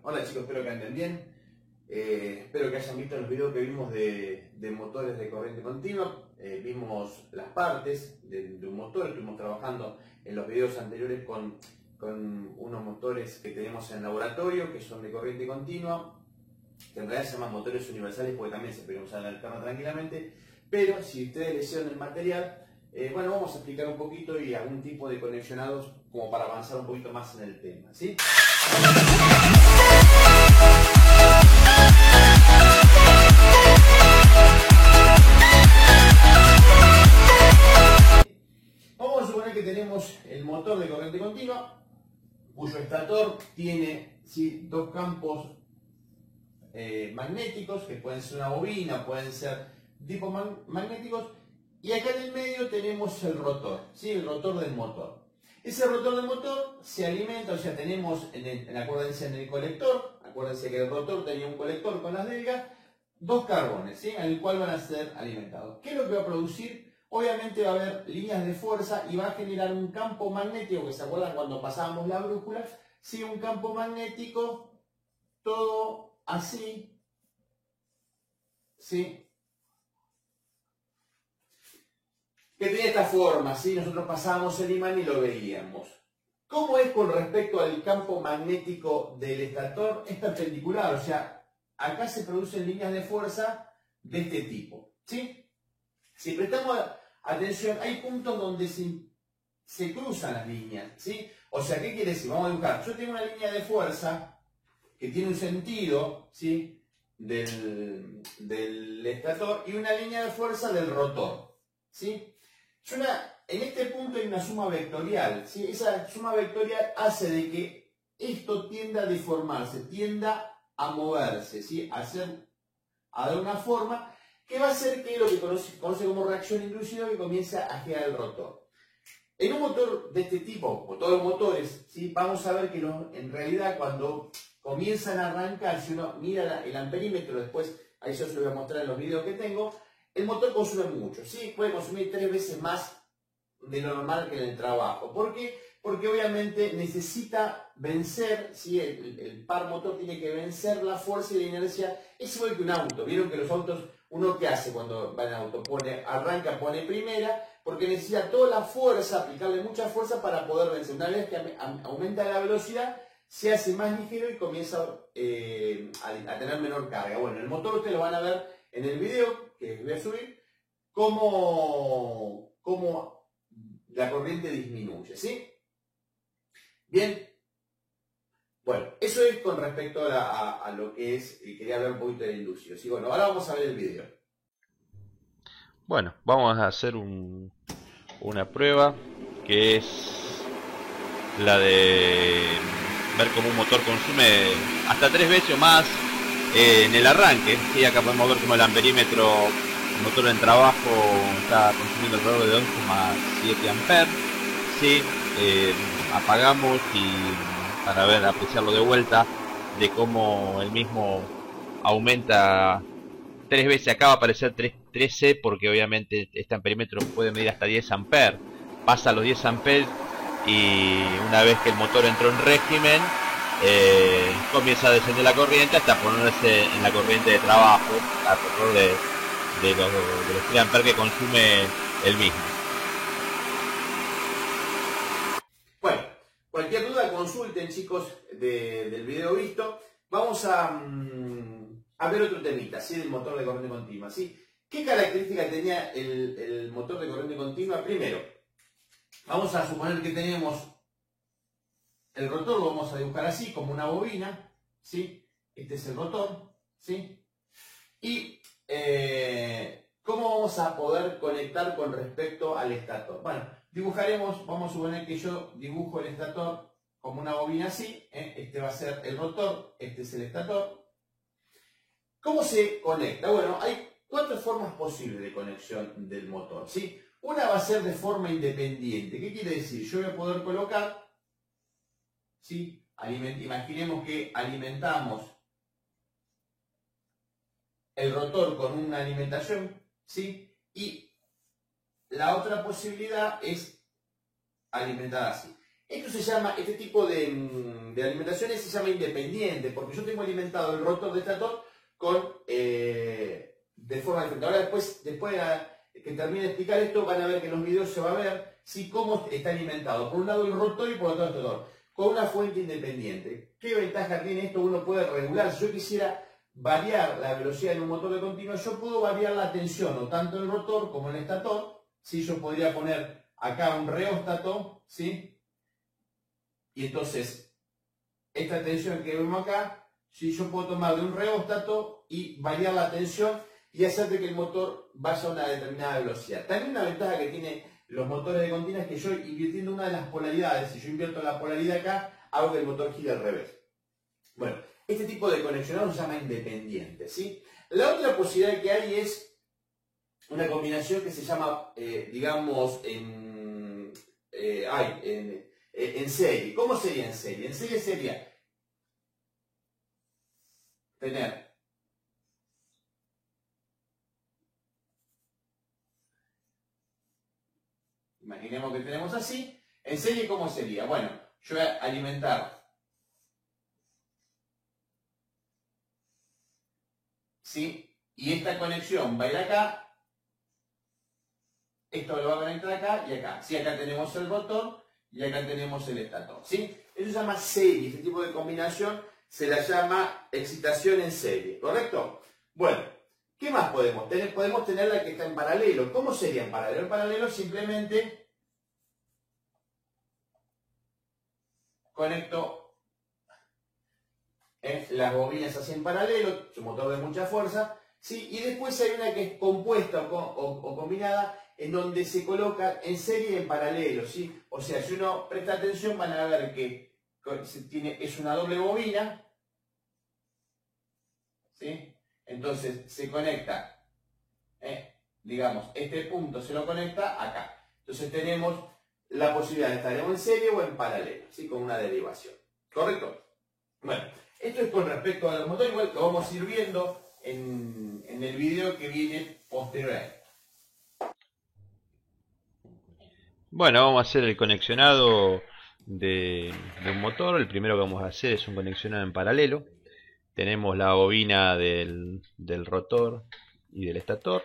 hola chicos, espero que anden bien. Espero que hayan visto los videos que vimos de motores de corriente continua. Vimos las partes de un motor. Estuvimos trabajando en los videos anteriores con unos motores que tenemos en el laboratorio, que son de corriente continua, que en realidad se llaman motores universales porque también se pueden usar en el carro tranquilamente. Pero si ustedes leyeron el material, bueno, vamos a explicar un poquito y algún tipo de conexionados como para avanzar un poquito más en el tema, ¿sí? Vamos a suponer que tenemos el motor de corriente continua, cuyo estator tiene, ¿sí?, dos campos magnéticos, que pueden ser una bobina, pueden ser tipos magnéticos, y acá en el medio tenemos el rotor, ¿sí?, el rotor del motor. Ese rotor del motor se alimenta, o sea, tenemos, acuérdense, en el colector, acuérdense que el rotor tenía un colector con las delgas, dos carbones, ¿sí?, en el cual van a ser alimentados. ¿Qué es lo que va a producir? Obviamente va a haber líneas de fuerza y va a generar un campo magnético, que se acuerdan cuando pasábamos la brújula, ¿sí?, un campo magnético, todo así, ¿sí?, que tiene esta forma, ¿sí? Nosotros pasábamos el imán y lo veíamos. ¿Cómo es con respecto al campo magnético del estator? Es perpendicular, o sea, acá se producen líneas de fuerza de este tipo, ¿sí? Si prestamos atención, hay puntos donde se cruzan las líneas, ¿sí? O sea, ¿qué quiere decir? Vamos a dibujar. Yo tengo una línea de fuerza que tiene un sentido, ¿sí?, del estator, y una línea de fuerza del rotor, ¿sí? En este punto hay una suma vectorial, ¿sí? Esa suma vectorial hace de que esto tienda a deformarse, tienda a moverse, ¿sí?, a dar una forma que va a hacer que lo que conoce como reacción inducida, que comience a girar el rotor. En un motor de este tipo, o todos los motores, ¿sí?, vamos a ver que en realidad cuando comienzan a arrancar, si uno mira el amperímetro, después ahí yo se lo voy a mostrar en los videos que tengo, el motor consume mucho, ¿sí? Puede consumir 3 veces más de lo normal que en el trabajo. ¿Por qué? Porque obviamente necesita vencer, ¿sí?, el par motor tiene que vencer la fuerza y la inercia. Es igual que un auto. Vieron que los autos, uno ¿qué hace cuando va en auto? Arranca, pone primera, porque necesita toda la fuerza, aplicarle mucha fuerza para poder vencer. Una vez que aumenta la velocidad, se hace más ligero y comienza a tener menor carga. Bueno, el motor ustedes lo van a ver en el video que voy a subir, cómo la corriente disminuye, ¿sí? Bien. Bueno, eso es con respecto a lo que es, quería hablar un poquito de la inducción, ¿sí? Bueno, ahora vamos a ver el video. Bueno, vamos a hacer una prueba que es la de ver cómo un motor consume hasta 3 veces o más en el arranque. Y acá podemos ver cómo el amperímetro, el motor en trabajo, está consumiendo alrededor de 11,7 amperes. Sí, apagamos y para apreciarlo de vuelta de cómo el mismo aumenta 3 veces. Acá va a aparecer 13 porque obviamente este amperímetro puede medir hasta 10 amperes. Pasa los 10 amperes y una vez que el motor entró en régimen, comienza a descender la corriente hasta ponerse en la corriente de trabajo alrededor de los 3 amperes que consume el mismo. Bueno, cualquier duda consulten, chicos, del video visto. Vamos a ver otro temita, ¿sí?, del motor de corriente continua, ¿sí? ¿Qué características tenía el motor de corriente continua? Primero, vamos a suponer que tenemos el rotor, lo vamos a dibujar así, como una bobina, ¿sí? Este es el rotor, ¿sí? Y ¿cómo vamos a poder conectar con respecto al estator? Bueno, dibujaremos, vamos a suponer que yo dibujo el estator como una bobina así, este va a ser el rotor, este es el estator. ¿Cómo se conecta? Bueno, hay 4 formas posibles de conexión del motor, ¿sí? Una va a ser de forma independiente. ¿Qué quiere decir? Yo voy a poder colocar, ¿sí?, imaginemos que alimentamos el rotor con una alimentación, ¿sí?, y la otra posibilidad es alimentar así. Esto se llama, este tipo de alimentaciones se llama independiente, porque yo tengo alimentado el rotor de estator de forma diferente. Ahora después que termine de explicar esto, van a ver que en los videos se va a ver cómo está alimentado. Por un lado el rotor y por otro lado el estator, con una fuente independiente. ¿Qué ventaja tiene esto? Uno puede regular. Si yo quisiera variar la velocidad en un motor de continuo, yo puedo variar la tensión, o tanto en el rotor como en el estator. ¿Sí? Yo podría poner acá un reóstato, ¿sí? Y entonces, esta tensión que vemos acá, ¿sí? Yo puedo tomar de un reóstato y variar la tensión y hacer de que el motor vaya a una determinada velocidad. También una ventaja que tiene los motores de continua es que yo, invirtiendo una de las polaridades, si yo invierto la polaridad acá, hago que el motor gire al revés. Bueno, este tipo de conexionado se llama independiente, ¿sí? La otra posibilidad que hay es una combinación que se llama, digamos, en serie. ¿Cómo sería en serie? En serie sería tener imaginemos que tenemos así. En serie, ¿cómo sería? Bueno, yo voy a alimentar, ¿sí? Y esta conexión va a ir acá. Esto lo va a conectar acá y acá. ¿Sí? Acá tenemos el rotor y acá tenemos el estator, ¿sí? Eso se llama serie. Este tipo de combinación se la llama excitación en serie, ¿correcto? Bueno, ¿qué más podemos tener? Podemos tener la que está en paralelo. ¿Cómo sería en paralelo? En paralelo simplemente conecto las bobinas así en paralelo, es un motor de mucha fuerza, ¿sí? Y después hay una que es compuesta o combinada, en donde se coloca en serie y en paralelo, ¿sí? O sea, si uno presta atención van a ver que es una doble bobina, ¿sí? Entonces se conecta, digamos, este punto se lo conecta acá. Entonces tenemos la posibilidad de estar en serie o en paralelo, ¿sí? Con una derivación, ¿correcto? Bueno, esto es con respecto a los motores, igual lo vamos a ir viendo en el video que viene posterior a esto. Bueno, vamos a hacer el conexionado de un motor. El primero que vamos a hacer es un conexionado en paralelo. Tenemos la bobina del rotor y del estator.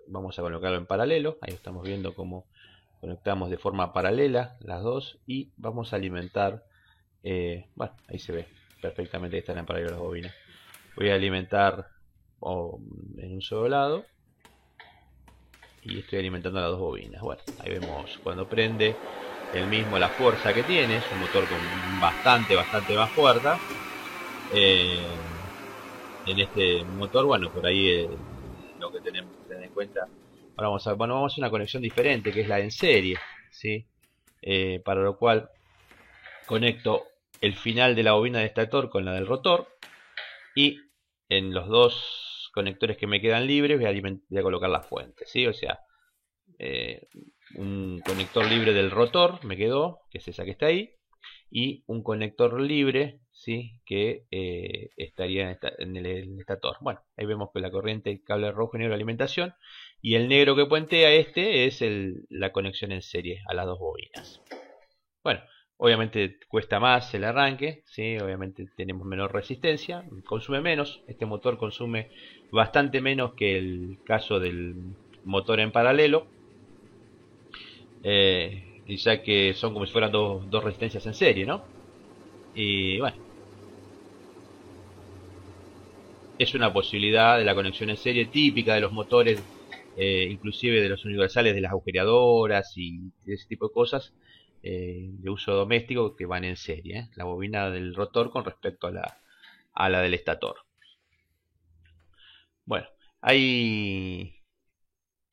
Vamos a colocarlo en paralelo. Ahí estamos viendo cómo conectamos de forma paralela las dos. Y vamos a alimentar, bueno, ahí se ve perfectamente que están en paralelo las bobinas. Voy a alimentar en un solo lado. Y estoy alimentando las dos bobinas. Bueno, ahí vemos cuando prende el mismo la fuerza que tiene. Es un motor con bastante más fuerza. En este motor, bueno, por ahí lo que tenemos que tener en cuenta. Ahora vamos a hacer una conexión diferente, que es la en serie, ¿sí? Para lo cual conecto el final de la bobina de estator con la del rotor. Y en los dos conectores que me quedan libres voy a colocar la fuente, ¿sí? O sea, un conector libre del rotor me quedó, que es esa que está ahí, y un conector libre, ¿sí? Que estaría en el estator. Bueno, ahí vemos que la corriente, el cable rojo y negro de alimentación, y el negro que puentea es la conexión en serie a las dos bobinas. Bueno, obviamente cuesta más el arranque, ¿sí? Obviamente tenemos menor resistencia, consume menos. Este motor consume bastante menos que el caso del motor en paralelo, y ya que son como si fueran dos resistencias en serie, ¿no? Y bueno, es una posibilidad de la conexión en serie típica de los motores, inclusive de los universales de las agujereadoras y ese tipo de cosas. De uso doméstico que van en serie, la bobina del rotor con respecto a la del estator. Bueno, ahí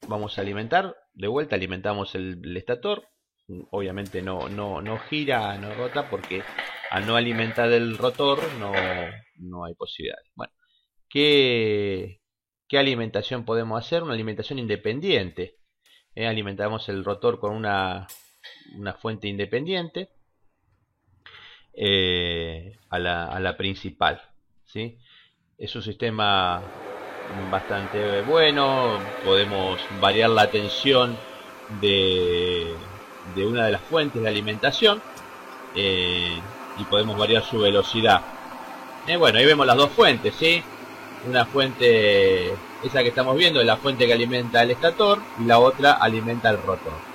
vamos a alimentar, de vuelta alimentamos el estator. Obviamente no gira, no rota, porque al no alimentar el rotor no hay posibilidades. Bueno, ¿qué alimentación podemos hacer? Una alimentación independiente. Alimentamos el rotor con una fuente independiente a la principal, ¿sí? Es un sistema bastante bueno. Podemos variar la tensión de una de las fuentes de alimentación, y podemos variar su velocidad. Bueno, ahí vemos las dos fuentes, ¿sí? Una fuente, esa que estamos viendo, es la fuente que alimenta el estator, y la otra alimenta el rotor.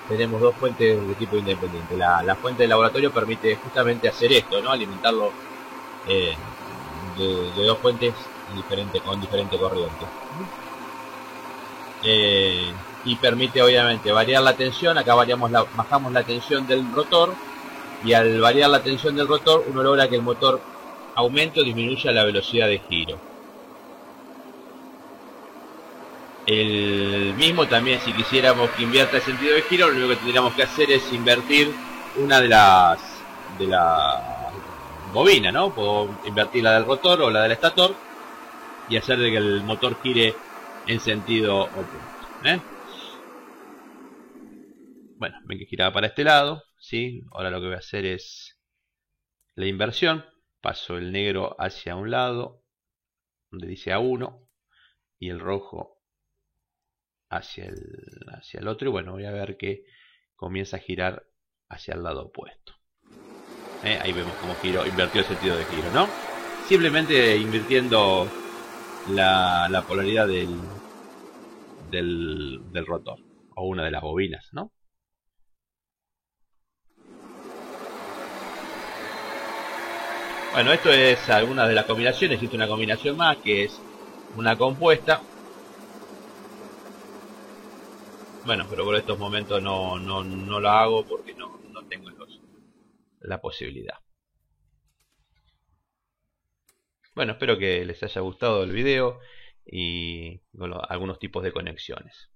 Tenemos dos fuentes de tipo independiente. La fuente de laboratorio permite justamente hacer esto, ¿no? Alimentarlo de dos fuentes diferentes, con diferente corriente. Y permite obviamente variar la tensión. Acá bajamos la tensión del rotor, y al variar la tensión del rotor uno logra que el motor aumente o disminuya la velocidad de giro. El mismo también, si quisiéramos que invierta el sentido de giro, lo único que tendríamos que hacer es invertir una de las bobinas, ¿no? Puedo invertir la del rotor o la del estator y hacer de que el motor gire en sentido opuesto. Bueno, ven que giraba para este lado, ¿sí? Ahora lo que voy a hacer es la inversión. Paso el negro hacia un lado, donde dice A1, y el rojo hacia el otro, y bueno, voy a ver que comienza a girar hacia el lado opuesto. Ahí vemos cómo invirtió el sentido de giro, ¿no? Simplemente invirtiendo la polaridad del rotor, o una de las bobinas, ¿no? Bueno, esto es alguna de las combinaciones. Existe una combinación más que es una compuesta. Bueno, pero por estos momentos no lo hago porque no tengo la posibilidad. Bueno, espero que les haya gustado el video y bueno, algunos tipos de conexiones.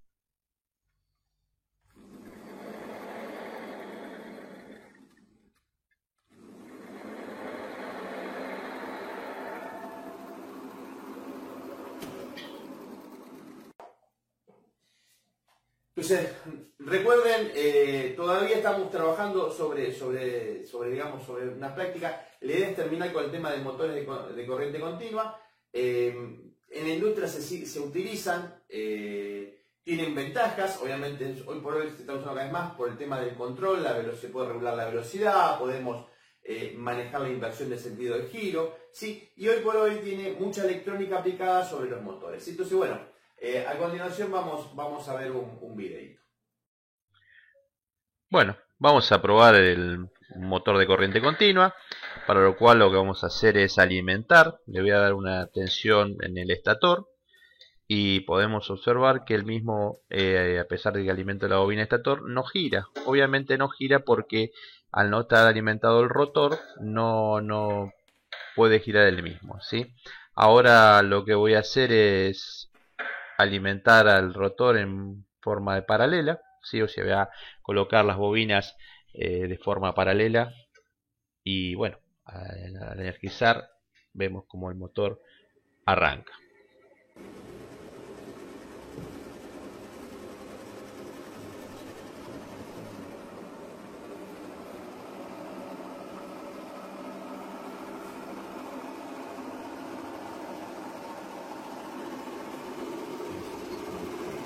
Entonces, recuerden, todavía estamos trabajando sobre una práctica. La idea es terminar con el tema de motores de corriente continua. En la industria se utilizan, tienen ventajas. Obviamente, hoy por hoy se está usando cada vez más por el tema del control. Se puede regular la velocidad, podemos manejar la inversión de sentido de giro, ¿sí? Y hoy por hoy tiene mucha electrónica aplicada sobre los motores. Entonces, bueno. A continuación vamos a ver un videito. Bueno, vamos a probar el motor de corriente continua, para lo cual lo que vamos a hacer es alimentar. Le voy a dar una tensión en el estator y podemos observar que el mismo, a pesar de que alimenta la bobina estator, no gira. Obviamente no gira porque al no estar alimentado el rotor no puede girar el mismo, ¿sí? Ahora lo que voy a hacer es alimentar al rotor en forma de paralela, ¿sí? O sea, voy a colocar las bobinas de forma paralela y bueno, al energizar vemos como el motor arranca.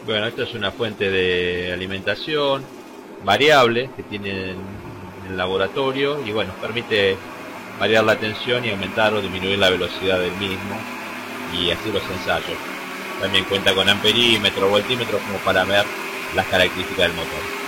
Bueno, esta es una fuente de alimentación variable que tiene en el laboratorio y bueno, permite variar la tensión y aumentar o disminuir la velocidad del mismo y así los ensayos. También cuenta con amperímetro, voltímetro como para ver las características del motor.